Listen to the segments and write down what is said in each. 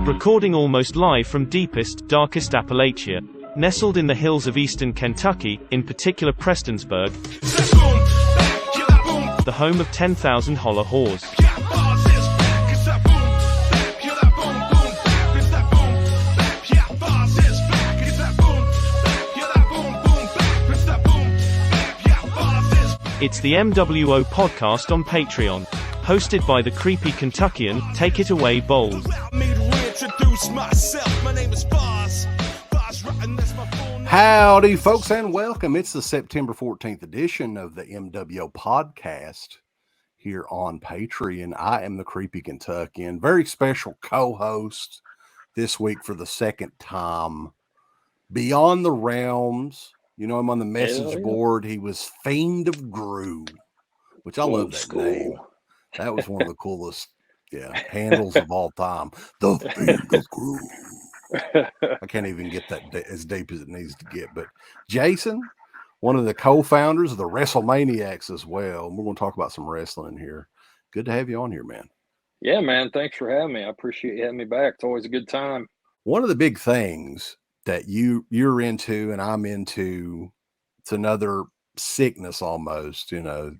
Recording almost live from deepest, darkest Appalachia. Nestled in the hills of eastern Kentucky, in particular Prestonsburg, the home of 10,000 holler whores. It's the MWO podcast on Patreon. Hosted by the creepy Kentuckian. Take it away, Bold. Howdy, folks, and welcome. It's the September 14th edition of the MWO podcast here on Patreon. I am the creepy Kentuckian. Very special co-host this week for the second time. Beyond the Realms. You know him on the message board. He was Fiend of Gru, which I love that name. That was one of the coolest handles of all time. The Fiend of Gru. I can't even get that as deep as it needs to get. But Jason, one of the co-founders of the WrestleManiacs as well. And we're going to talk about some wrestling here. Good to have you on here, man. Yeah, man. Thanks for having me. I appreciate you having me back. It's always a good time. One of the big things that you're into and I'm into, it's another sickness almost, you know.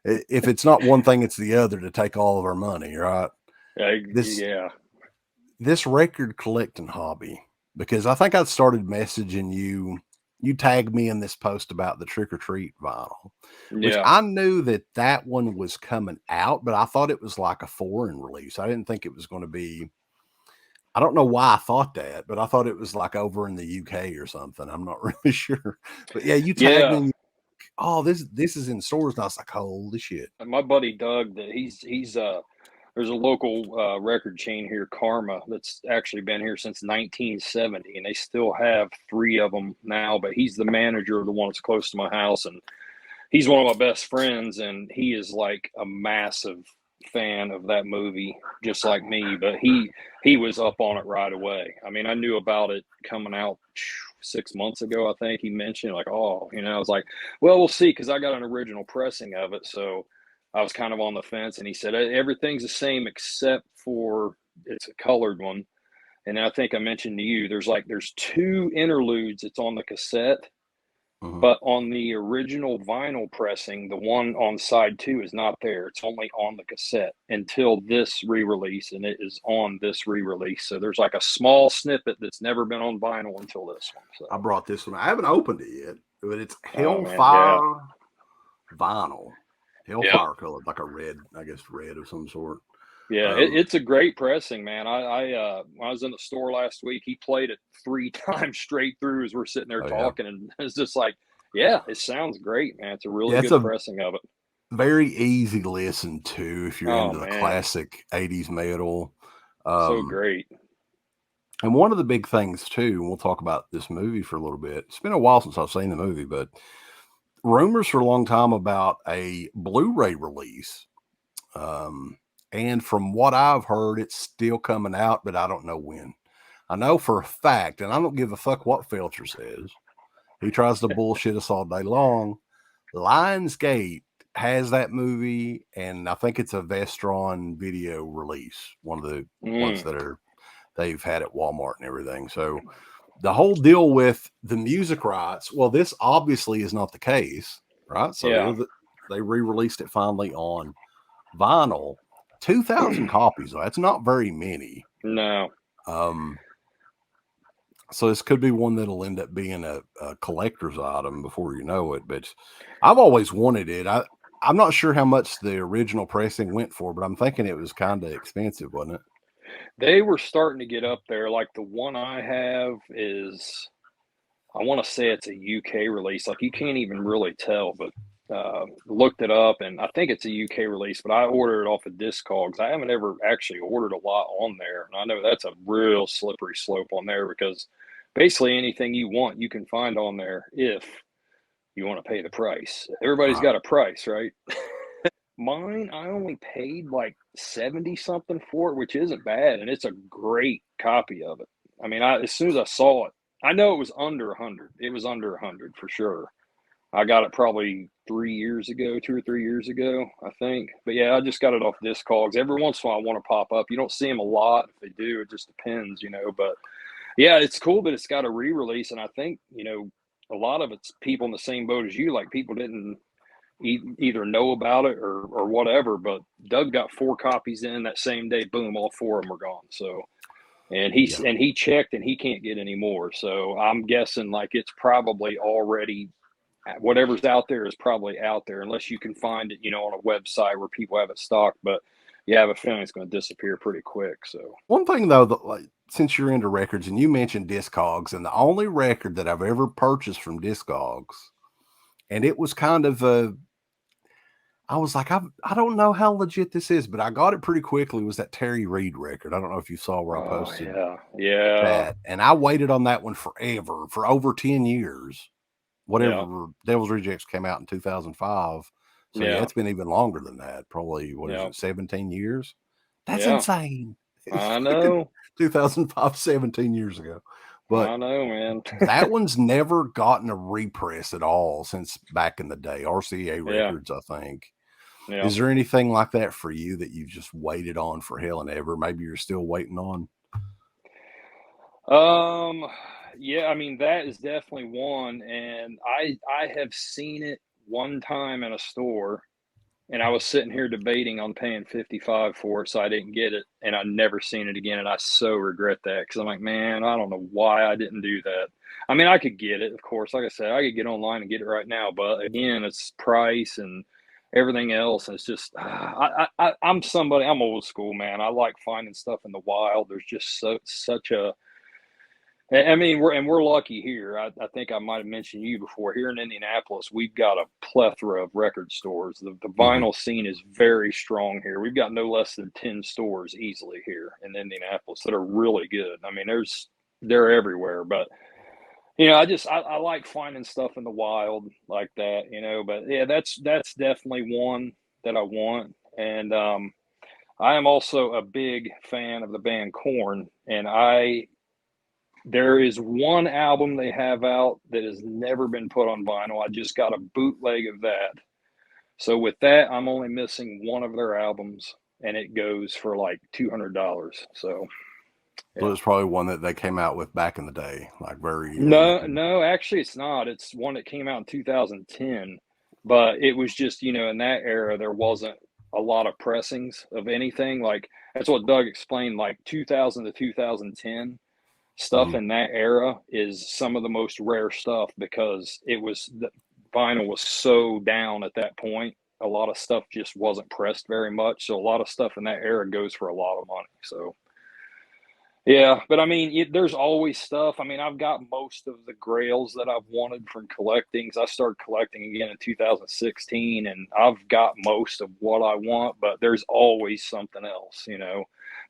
If it's not one thing, it's the other to take all of our money, right? This record collecting hobby, because I think I started messaging you. You tagged me in this post about the Trick or Treat vinyl, which I knew that one was coming out, but I thought it was like a foreign release. I didn't think it was going to be. I don't know why I thought that, but I thought it was like over in the UK or something. I'm not really sure. But yeah, you tagged me. Oh, this is in stores. And I was like, holy shit. My buddy Doug, there's a local record chain here, Karma, that's actually been here since 1970, and they still have 3 of them now. But he's the manager of the one that's close to my house, and he's one of my best friends, and he is like a massive fan of that movie, just like me. But he was up on it right away. I mean, I knew about it coming out 6 months ago. I think he mentioned I was like, well, we'll see, because I got an original pressing of it, so I was kind of on the fence. And he said everything's the same except for it's a colored one. And I think I mentioned to you, there's 2 interludes. It's on the cassette. Mm-hmm. But on the original vinyl pressing, the one on side 2 is not there. It's only on the cassette until this re-release, and it is on this re-release. So there's like a small snippet that's never been on vinyl until this one. So I brought this one. I haven't opened it yet, but it's Hellfire vinyl. Hellfire color, like a red, I guess red of some sort. Yeah, it's a great pressing, man. I when I was in the store last week, he played it 3 times straight through as we're sitting there talking, and it's just like, it sounds great, man. It's a really good pressing of it. Very easy to listen to if you're into the classic 80s metal. So great. And one of the big things too, and we'll talk about this movie for a little bit. It's been a while since I've seen the movie, but rumors for a long time about a Blu-ray release. And from what I've heard, it's still coming out, but I don't know when. I know for a fact, and I don't give a fuck what Felcher says. He tries to bullshit us all day long. Lionsgate has that movie, and I think it's a Vestron video release, one of the ones that they've had at Walmart and everything. So the whole deal with the music rights, well, this obviously is not the case, right? So they re-released it finally on vinyl. 2,000 copies. That's not very many. No. So this could be one that'll end up being a collector's item before you know it. But I've always wanted it. I'm not sure how much the original pressing went for, but I'm thinking it was kind of expensive, wasn't it? They were starting to get up there. Like the one I have is, I want to say it's a UK release. Like you can't even really tell, but looked it up, and I think it's a UK release, but I ordered it off of Discogs. I haven't ever actually ordered a lot on there, and I know that's a real slippery slope on there, because basically anything you want you can find on there if you want to pay the price. Everybody's got a price, right? Mine, I only paid like 70 something for it, which isn't bad, and it's a great copy of it. I mean, as soon as I saw it, I know it was under 100. It was under 100 for sure. I got it probably 3 years ago, 2 or 3 years ago, I think. But yeah, I just got it off Discogs. Every once in a while, I want to pop up. You don't see them a lot. If they do, it just depends, But yeah, it's cool that it's got a re-release, and I think a lot of it's people in the same boat as you. Like people didn't either know about it or whatever. But Doug got 4 copies in that same day. Boom, all 4 of them are gone. So. And Yeah. he checked and he can't get any more. So I'm guessing like it's probably already whatever's out there is probably out there unless you can find it, on a website where people have it stocked. But yeah, I have a feeling it's going to disappear pretty quick. So One thing though, that like since you're into records and you mentioned Discogs, and the only record that I've ever purchased from Discogs, and it was kind of I was like, I don't know how legit this is, but I got it pretty quickly. Was that Terry Reid record? I don't know if you saw where I posted that, and I waited on that one forever, for over 10 years. Whatever Devil's Rejects came out in 2005. So yeah, it's been even longer than that. Probably, what is it, 17 years? That's insane. I know. 2005, 17 years ago. But I know, man. that one's never gotten a repress at all since back in the day. RCA Records, I think. Yeah. Is there anything like that for you that you've just waited on for hell and ever? Maybe you're still waiting on? Yeah, I mean, that is definitely one. And I have seen it one time in a store, and I was sitting here debating on paying $55 for it, so I didn't get it, and I never seen it again. And I so regret that because I'm like, man, I don't know why I didn't do that. I mean, I could get it, of course. Like I said, I could get online and get it right now, but again, it's price and everything else. And it's just, I'm old school, man. I like finding stuff in the wild. There's just such a, I mean, we're lucky here. I think I might have mentioned you before. Here in Indianapolis, we've got a plethora of record stores. The vinyl scene is very strong here. We've got no less than 10 stores easily here in Indianapolis that are really good. I mean, they're everywhere. But I like finding stuff in the wild like that. But yeah, that's definitely one that I want. And I am also a big fan of the band Korn, and there is one album they have out that has never been put on vinyl. I just got a bootleg of that. So with that, I'm only missing one of their albums, and it goes for like $200. So yeah. It's probably one that they came out with back in the day, like very. No, actually, it's not. It's one that came out in 2010, but it was just in that era there wasn't a lot of pressings of anything. Like that's what Doug explained. Like 2000 to 2010. Stuff in that era is some of the most rare stuff because the vinyl was so down at that point. A lot of stuff just wasn't pressed very much. So a lot of stuff in that era goes for a lot of money. So, yeah, but I mean, there's always stuff. I mean, I've got most of the grails that I've wanted from collecting. I started collecting again in 2016, and I've got most of what I want, but there's always something else,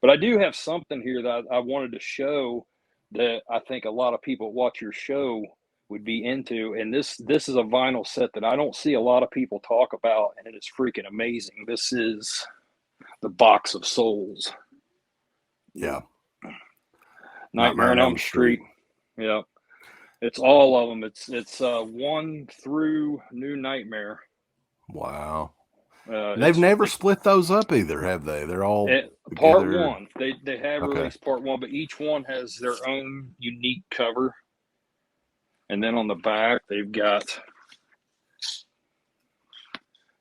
But I do have something here that I wanted to show that I think a lot of people watch your show would be into. And this is a vinyl set that I don't see a lot of people talk about, and it is freaking amazing. This is the Box of Souls. Yeah. Nightmare on Elm Street. Yeah. It's all of them. It's 1 through New Nightmare. Wow. They've never split those up either, have they? They're all part one. They have released part one, but each one has their own unique cover. And then on the back, they've got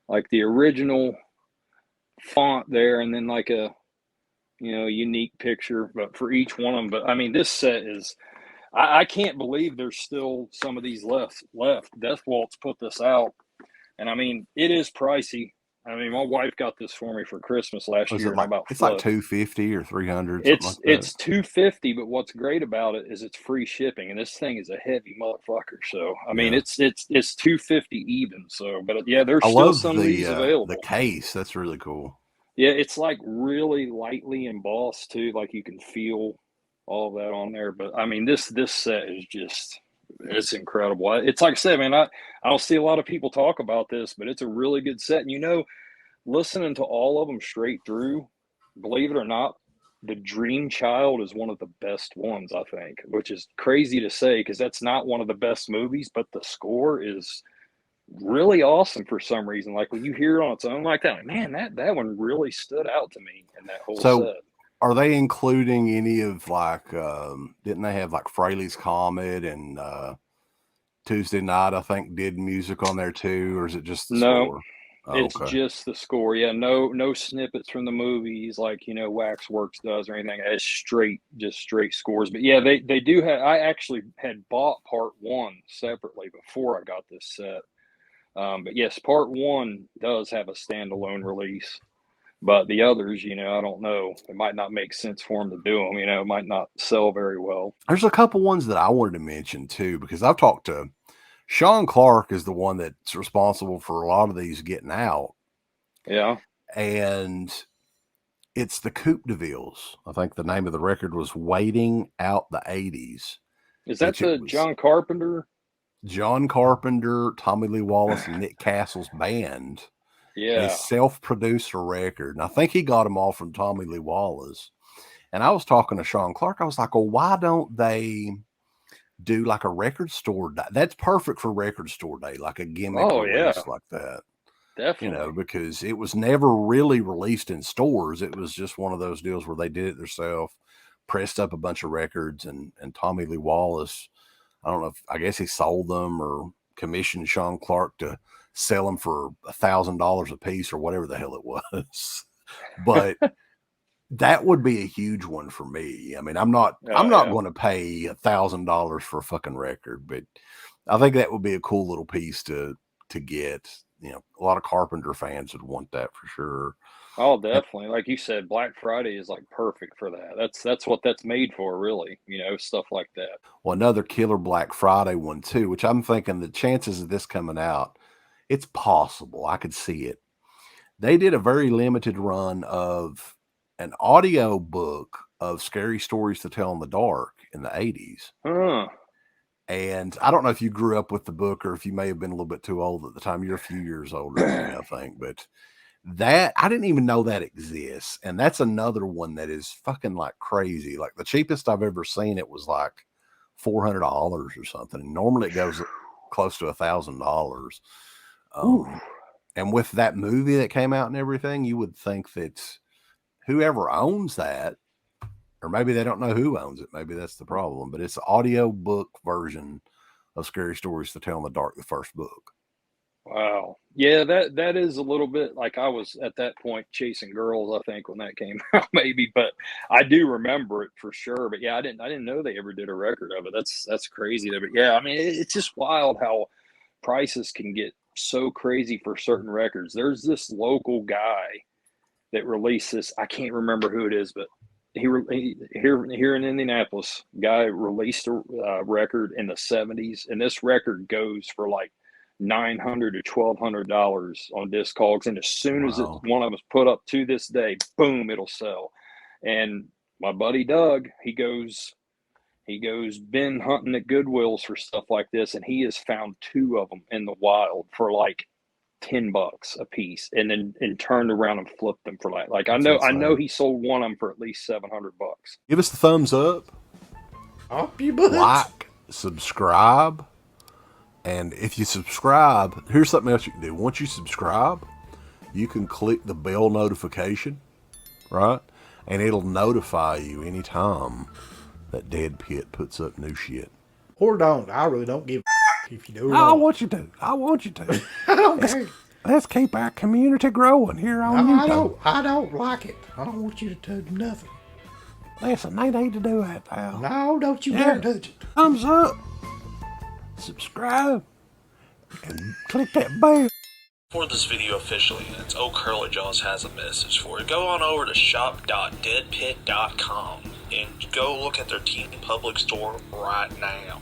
like the original font there, and then like a unique picture, but for each one of them. But I mean, this set is, I can't believe there's still some of these left. Death Waltz put this out, and I mean, it is pricey. I mean, my wife got this for me for Christmas last year. It's like $250 or $300. It's $250, but what's great about it is it's free shipping, and this thing is a heavy motherfucker. So I mean, it's $250 even. So, but yeah, there's still some of these available. The case, that's really cool. Yeah, it's like really lightly embossed too, like you can feel all of that on there. But I mean, this set is just. It's incredible. It's like I said, man, I don't see a lot of people talk about this, but it's a really good set. And listening to all of them straight through, believe it or not, The Dream Child is one of the best ones, I think, which is crazy to say because that's not one of the best movies, but the score is really awesome for some reason. Like when you hear it on its own like that, like, man, that one really stood out to me in that whole So, set. are they including any of like? Didn't they have like Fraley's Comet and Tuesday Night? I think did music on there too, or is it just the No, score? Oh, it's okay. just the score. Yeah, no snippets from the movies like Waxworks does or anything. It's just straight scores. But yeah, they do have. I actually had bought part one separately before I got this set. But yes, part one does have a standalone release. But the others, I don't know. It might not make sense for them to do them. It might not sell very well. There's a couple ones that I wanted to mention too, because I've talked to Sean Clark is the one that's responsible for a lot of these getting out. Yeah. And it's the Coupe de Villes. I think the name of the record was Waiting Out the 80s. Is that the John Carpenter? John Carpenter, Tommy Lee Wallace, and Nick Castle's band. Yeah. A self-producer record. And I think he got them all from Tommy Lee Wallace. And I was talking to Sean Clark. I was like, well, why don't they do like a record store day? That's perfect for record store day, like a gimmick release like that. Definitely. Because it was never really released in stores. It was just one of those deals where they did it themselves, pressed up a bunch of records, and Tommy Lee Wallace, I guess he sold them or commissioned Sean Clark to sell them for $1,000 a piece or whatever the hell it was. But that would be a huge one for me. I mean, I'm not going to pay $1,000 for a fucking record, but I think that would be a cool little piece to get. A lot of Carpenter fans would want that for sure. Oh, definitely. Like you said, Black Friday is like perfect for that. That's what that's made for, really. Stuff like that. Well, another killer Black Friday one too, which I'm thinking the chances of this coming out, it's possible. I could see it. They did a very limited run of an audio book of Scary Stories to Tell in the Dark in the 80s. Huh. And I don't know if you grew up with the book or if you may have been a little bit too old at the time. You're a few years older than me, I think. But that, I didn't even know that exists. And that's another one that is fucking like crazy. Like the cheapest I've ever seen it was like $400 or something. And normally it goes close to $1,000. And with that movie that came out and everything, you would think that whoever owns that, or maybe they don't know who owns it. Maybe that's the problem. But it's an audio book version of Scary Stories to Tell in the Dark, the first book. Wow. Yeah, that is a little bit like I was at that point chasing girls, I think, when that came out, maybe. But I do remember it for sure. But yeah, I didn't know they ever did a record of it. That's crazy. But yeah, I mean, it's just wild how prices can get so crazy for certain records. There's this local guy that released this. I can't remember who it is, but here in Indianapolis, guy released a record in the 70s, and this record goes for like $900 to $1,200 on Discogs, and as soon as one of us put up to this day, boom, it'll sell. And my buddy Doug, he goes bin hunting at Goodwills for stuff like this, and he has found two of them in the wild for like $10 a piece, and then turned around and flipped them for like I know he sold one of them for at least $700. Give us the thumbs up. Up your butt. Like, subscribe, and if you subscribe, here's something else you can do. Once you subscribe, you can click the bell notification, right? And it'll notify you anytime that Dead Pit puts up new shit. Or don't. I really don't give a if you do or I don't. want you to. I want you to. I don't care. Let's keep our community growing here on YouTube. I don't like it. I don't want you to do nothing. Listen, they need to do that, pal. No, don't you dare touch it. Thumbs up. Subscribe. And click that bell. For this video officially ends, Old Curly Jaws has a message for you. Go on over to shop.deadpit.com and go look at their Teen Public store right now.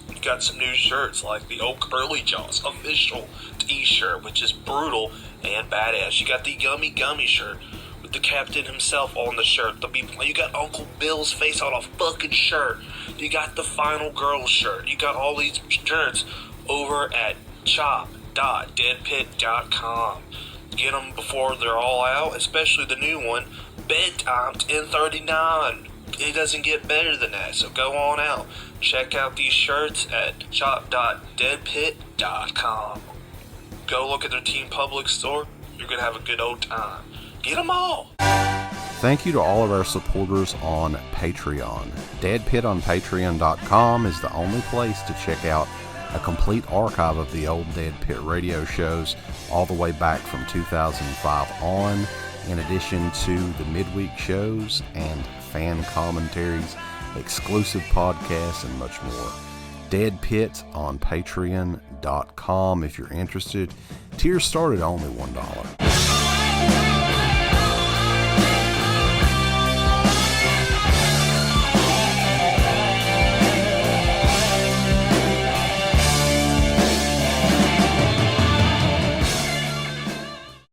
You've got some new shirts like the Old Curly Jaws official t-shirt, which is brutal and badass. You got the Yummy Gummy shirt with the captain himself on the shirt. You got Uncle Bill's face on a fucking shirt. You got the Final Girl shirt. You got all these shirts over at shop.deadpit.com. Get them before they're all out, especially the new one, Bedtime 1039. It doesn't get better than that, so go on out. Check out these shirts at shop.deadpit.com. Go look at their Team Public store. You're going to have a good old time. Get them all! Thank you to all of our supporters on Patreon. DeadPit on Patreon.com is the only place to check out a complete archive of the old Dead Pit radio shows all the way back from 2005 on, in addition to the midweek shows and fan commentaries, exclusive podcasts, and much more. Dead Pit on Patreon.com if you're interested. Tiers start at only $1.